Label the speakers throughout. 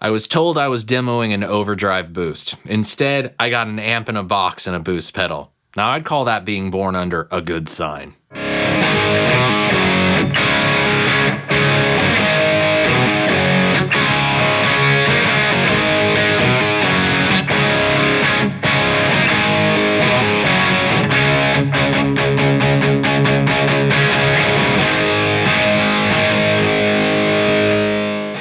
Speaker 1: I was told I was demoing an overdrive boost. Instead, I got an amp in a box and a boost pedal. Now I'd call that being born under a good sign.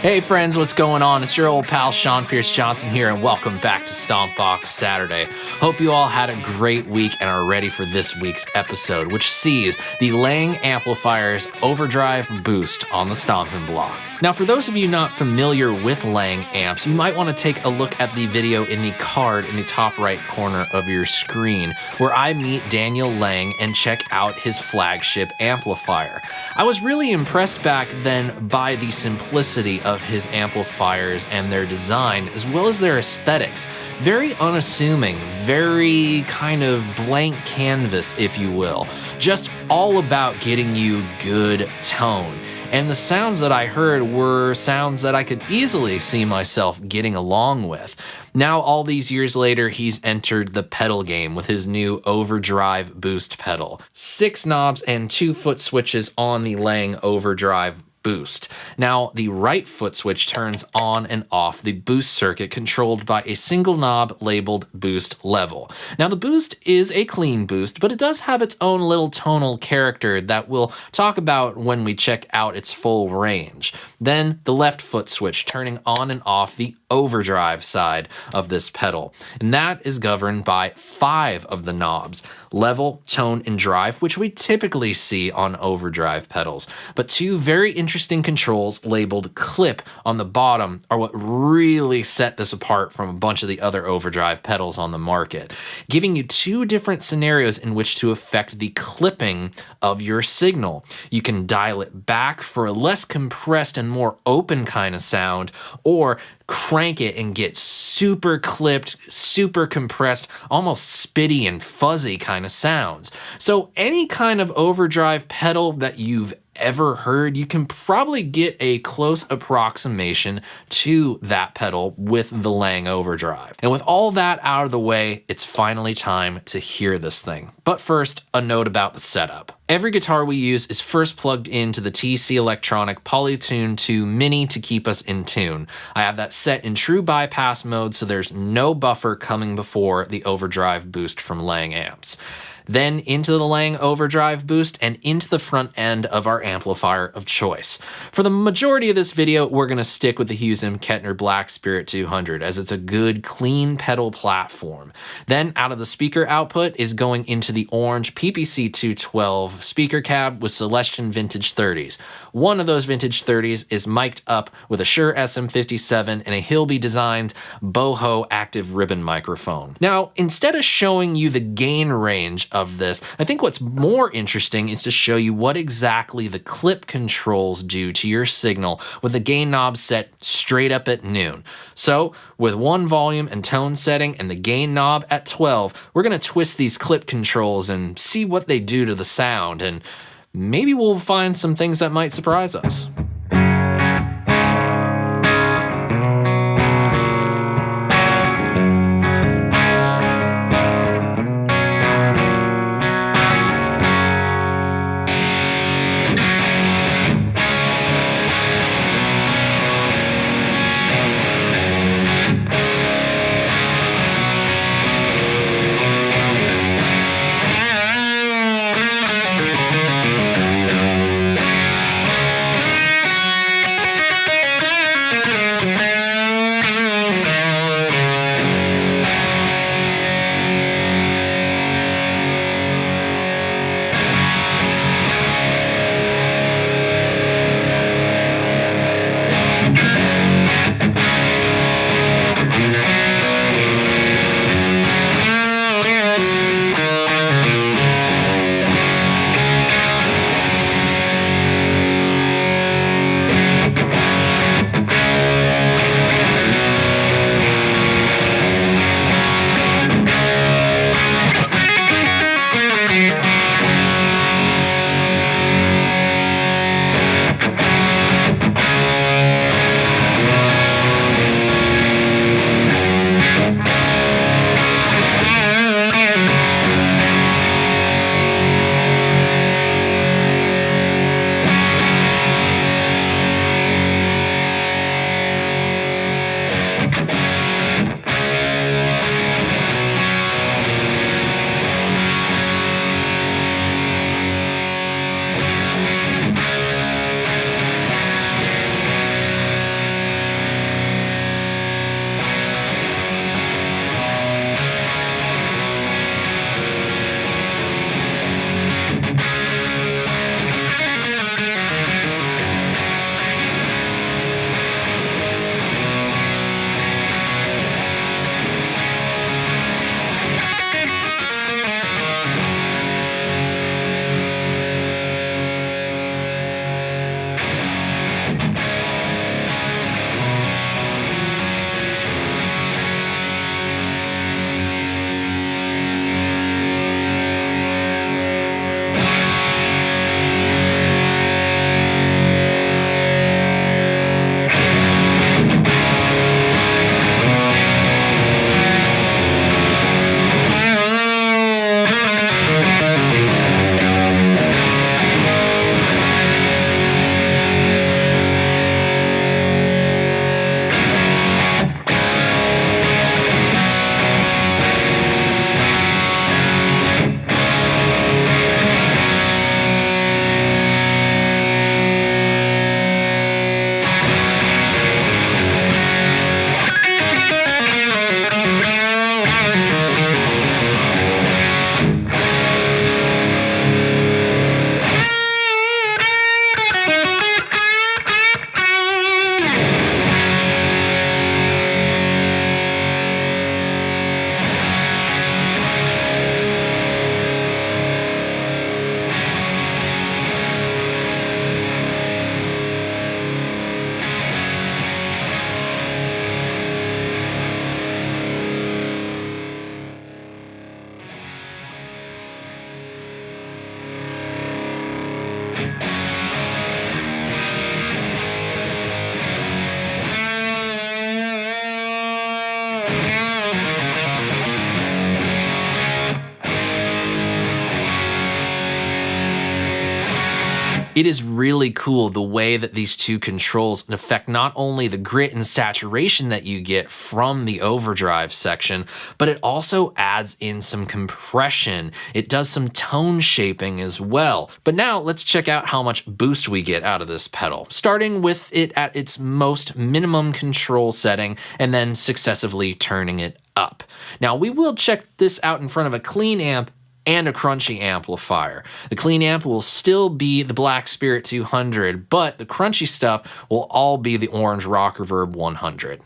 Speaker 1: Hey friends, what's going on? It's your old pal Sean Pierce Johnson here, and welcome back to Stompbox Saturday. Hope you all had a great week and are ready for this week's episode, which sees the Lang Amplifier's overdrive boost on the stomping block. Now, for those of you not familiar with Lang amps, you might want to take a look at the video in the card in the top right corner of your screen, where I meet Daniel Lang and check out his flagship amplifier. I was really impressed back then by the simplicity of his amplifiers and their design, as well as their aesthetics. Very unassuming, very kind of blank canvas, if you will. Just all about getting you good tone. And the sounds that I heard were sounds that I could easily see myself getting along with. Now, all these years later, he's entered the pedal game with his new overdrive boost pedal. 6 knobs and 2 foot switches on the Lang overdrive boost. Now, the right foot switch turns on and off the boost circuit controlled by a single knob labeled boost level. Now, the boost is a clean boost, but it does have its own little tonal character that we'll talk about when we check out its full range. Then the left foot switch turning on and off the overdrive side of this pedal, and that is governed by 5 of the knobs: level, tone, and drive, which we typically see on overdrive pedals. But 2 very interesting controls labeled clip on the bottom are what really set this apart from a bunch of the other overdrive pedals on the market, giving you 2 different scenarios in which to affect the clipping of your signal. You can dial it back for a less compressed and more open kind of sound, or crank it and get super clipped, super compressed, almost spitty and fuzzy kind of sounds. So any kind of overdrive pedal that you've ever heard, you can probably get a close approximation to that pedal with the Lang overdrive. And with all that out of the way, it's finally time to hear this thing. But first, a note about the setup. Every guitar we use is first plugged into the TC Electronic Polytune 2 Mini to keep us in tune. I have that set in true bypass mode, so there's no buffer coming before the overdrive boost from Lang amps. Then into the Lang overdrive boost and into the front end of our amplifier of choice. For the majority of this video, we're going to stick with the Hughes M. Kettner Black Spirit 200, as it's a good, clean pedal platform. Then out of the speaker output is going into the orange PPC 212 speaker cab with Celestion Vintage 30s. One of those Vintage 30s is mic'd up with a Shure SM57 and a Hilby Designs Boho active ribbon microphone. Now, instead of showing you the gain range of this, I think what's more interesting is to show you what exactly the clip controls do to your signal with the gain knob set straight up at noon. So with 1 volume and tone setting and the gain knob at 12, we're going to twist these clip controls and see what they do to the sound, and maybe we'll find some things that might surprise us. It is really cool the way that these two controls affect not only the grit and saturation that you get from the overdrive section, but it also adds in some compression. It does some tone shaping as well. But now let's check out how much boost we get out of this pedal, starting with it at its most minimum control setting and then successively turning it up. Now we will check this out in front of a clean amp and a crunchy amplifier. The clean amp will still be the Black Spirit 200, but the crunchy stuff will all be the Orange Rock Reverb 100.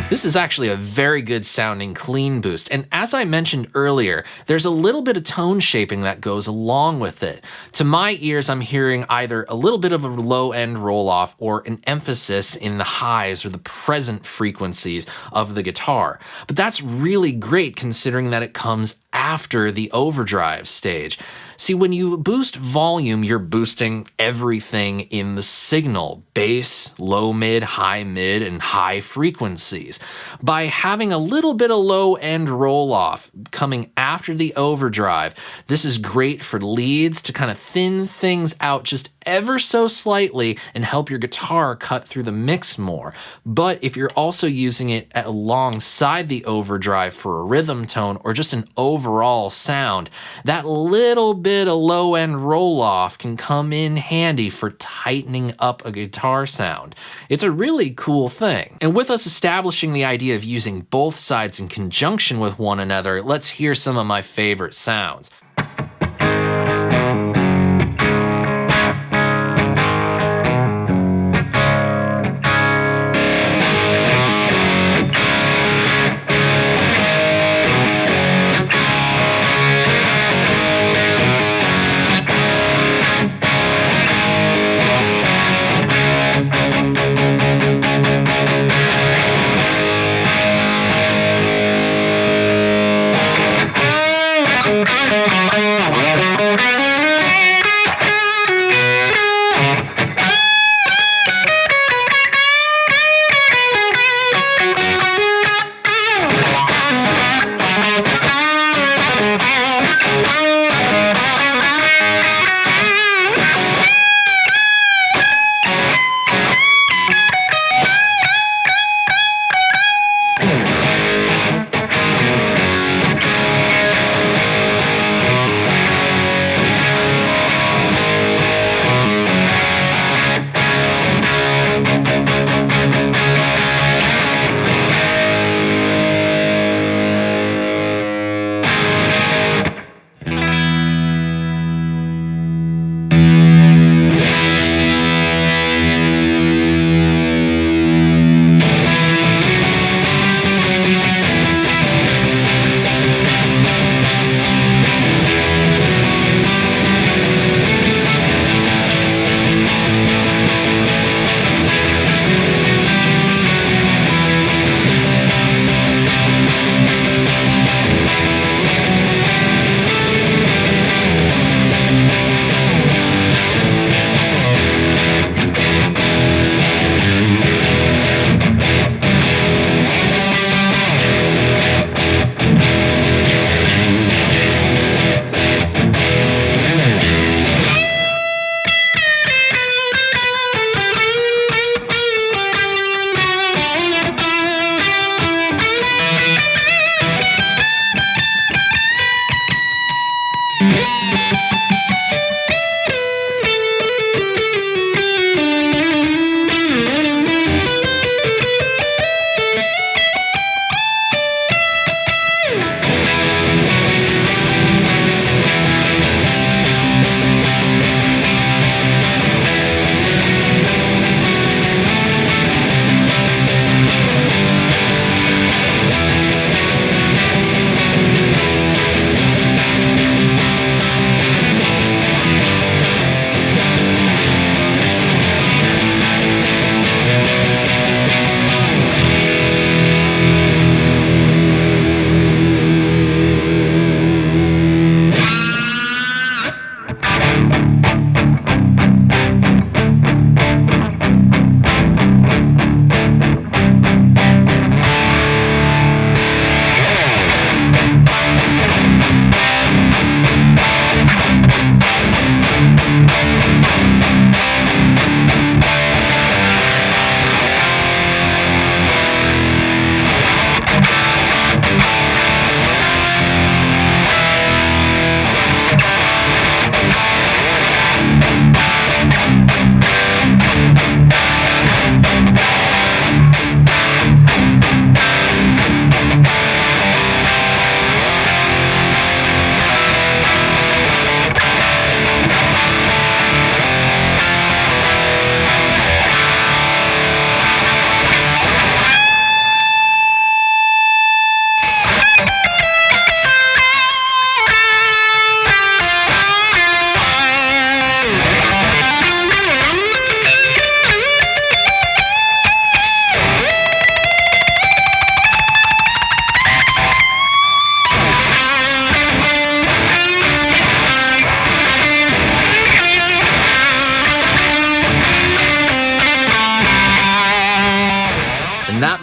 Speaker 1: This is actually a very good sounding clean boost, and as I mentioned earlier, there's a little bit of tone shaping that goes along with it. To my ears, I'm hearing either a little bit of a low end roll off or an emphasis in the highs or the present frequencies of the guitar. But that's really great considering that it comes after the overdrive stage. See, when you boost volume, you're boosting everything in the signal: bass, low mid, and high frequencies. By having a little bit of low end roll off coming after the overdrive, this is great for leads to kind of thin things out just ever so slightly and help your guitar cut through the mix more. But if you're also using it alongside the overdrive for a rhythm tone or just an overall sound, that little bit of low end roll off can come in handy for tightening up a guitar sound. It's a really cool thing. And with us establishing the idea of using both sides in conjunction with one another, let's hear some of my favorite sounds.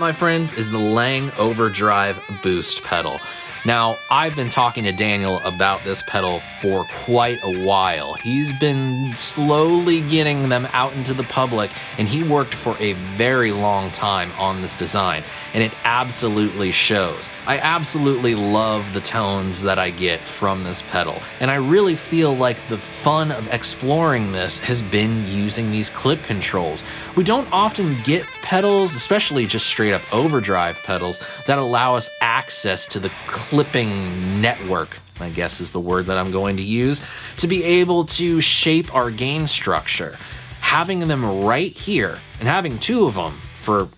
Speaker 1: my friends, is the Lang Overdrive Boost pedal. Now, I've been talking to Daniel about this pedal for quite a while. He's been slowly getting them out into the public, and he worked for a very long time on this design, and it absolutely shows. I absolutely love the tones that I get from this pedal, and I really feel like the fun of exploring this has been using these clip controls. We don't often get pedals, especially just straight up overdrive pedals, that allow us access to the clipping network, I guess is the word that I'm going to use, to be able to shape our gain structure. Having them right here, and having two of them for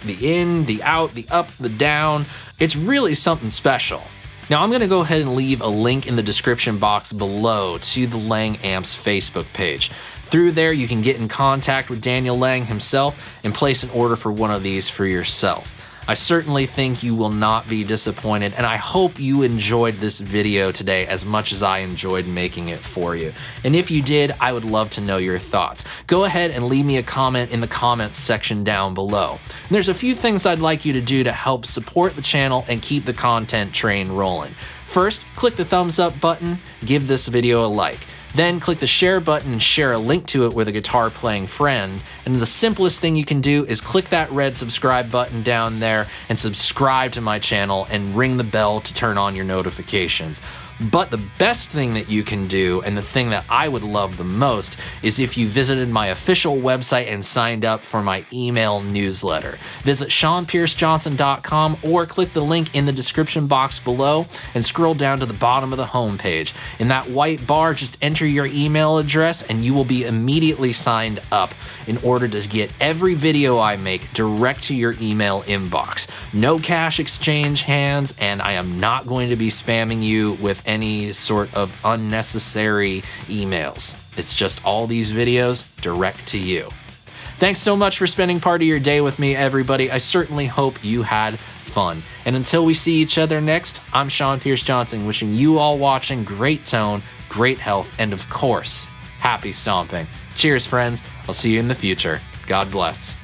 Speaker 1: the in, the out, the up, the down, it's really something special. Now I'm going to go ahead and leave a link in the description box below to the Lang Amps Facebook page. Through there you can get in contact with Daniel Lang himself and place an order for one of these for yourself. I certainly think you will not be disappointed, and I hope you enjoyed this video today as much as I enjoyed making it for you. And if you did, I would love to know your thoughts. Go ahead and leave me a comment in the comments section down below. And there's a few things I'd like you to do to help support the channel and keep the content train rolling. First, click the thumbs up button, give this video a like. Then click the share button and share a link to it with a guitar playing friend. And the simplest thing you can do is click that red subscribe button down there and subscribe to my channel and ring the bell to turn on your notifications. But the best thing that you can do, and the thing that I would love the most, is if you visited my official website and signed up for my email newsletter. Visit SeanPierceJohnson.com or click the link in the description box below and scroll down to the bottom of the homepage. In that white bar, just enter your email address and you will be immediately signed up in order to get every video I make direct to your email inbox. No cash exchange hands, and I am not going to be spamming you with any sort of unnecessary emails. It's just all these videos direct to you. Thanks so much for spending part of your day with me, everybody. I certainly hope you had fun. And until we see each other next, I'm Sean Pierce Johnson, wishing you all watching great tone, great health, and of course, happy stomping. Cheers, friends. I'll see you in the future. God bless.